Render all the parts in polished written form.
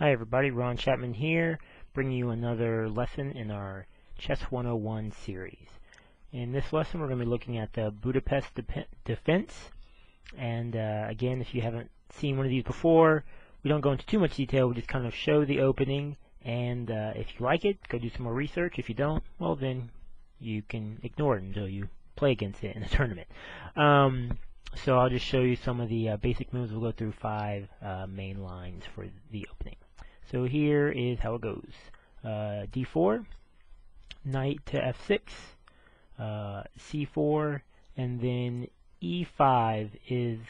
Hi everybody, Ron Chapman here, bringing you another lesson in our Chess 101 series. In this lesson we're going to be looking at the Budapest Defense, and again, if you haven't seen one of these before, we don't go into too much detail, we just kind of show the opening, and if you like it, go do some more research. If you don't, well then you can ignore it until you play against it in a tournament. So I'll just show you some of the basic moves. We'll go through 5 main lines for the opening. So here is how it goes. D4, knight to F6, C4, and then E5 is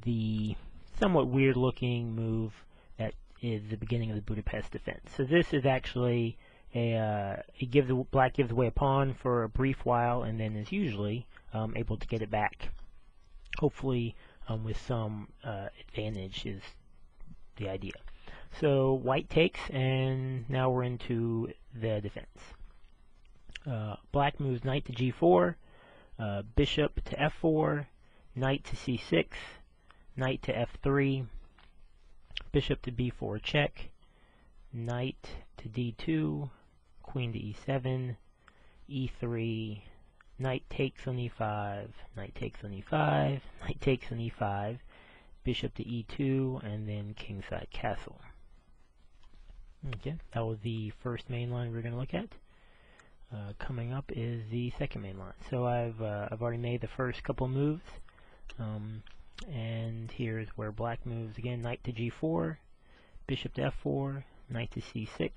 the somewhat weird looking move that is the beginning of the Budapest Defense. So this is actually black gives away a pawn for a brief while and then is usually able to get it back. Hopefully with some advantage is the idea. So white takes, and now we're into the defense. Black moves knight to G4, bishop to F4, knight to C6, knight to F3, bishop to B4 check, knight to D2, queen to E7, E3, knight takes on E5, knight takes on E5, knight takes on E5, bishop to E2, and then kingside castle. Okay, that was the first main line we're going to look at. Coming up is the second main line. So I've already made the first couple moves, and here's where black moves again: knight to G4, bishop to F4, knight to C6,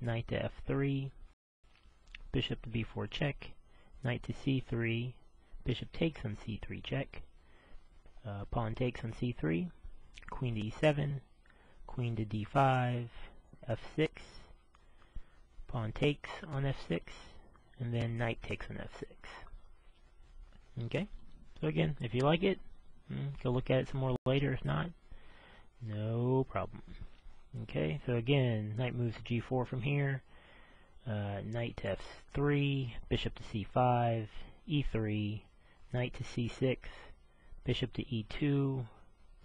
knight to F3, bishop to B4 check, knight to C3, bishop takes on C3 check, pawn takes on C3, queen to E7, queen to D5, F6, pawn takes on F6, and then knight takes on F6. Okay, so again, if you like it, go look at it some more later. If not, no problem. Okay, so again, knight moves to G4 from here, knight to F3, bishop to C5, E3, knight to C6, bishop to E2,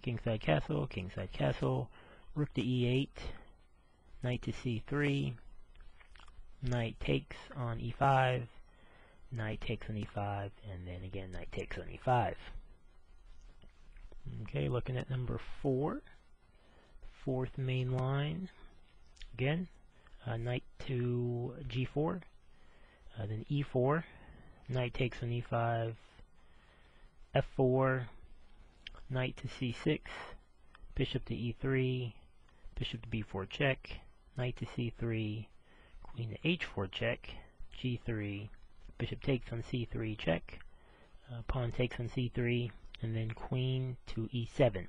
kingside castle, rook to E8, knight to C3, knight takes on E5, knight takes on E5, and then again knight takes on E5. Okay, looking at number 4, fourth main line. Again, knight to G4, then E4, knight takes on E5, F4, knight to C6, bishop to E3, bishop to B4 check, knight to C3, queen to H4 check, G3, bishop takes on C3 check, pawn takes on C3, and then queen to E7.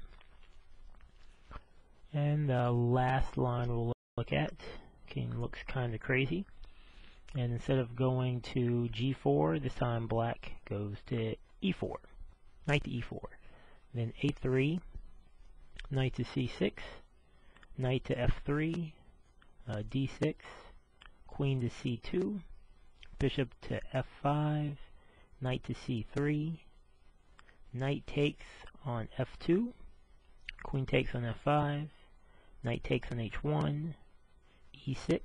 And the last line we'll look at looks kind of crazy. And instead of going to G4, this time black goes to E4, knight to E4, then A3, knight to C6, knight to F3, D6, queen to C2, bishop to F5, knight to C3, knight takes on F2, queen takes on F5, knight takes on H1, E6,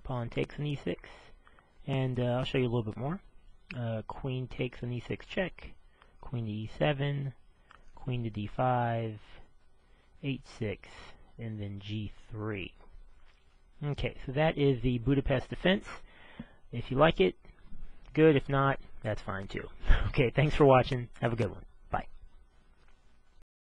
pawn takes on E6, and I'll show you a little bit more. Queen takes on E6 check, queen to E7, queen to D5, H6, and then G3. Okay, so that is the Budapest Defense. If you like it, good. If not, that's fine too. Okay, thanks for watching. Have a good one.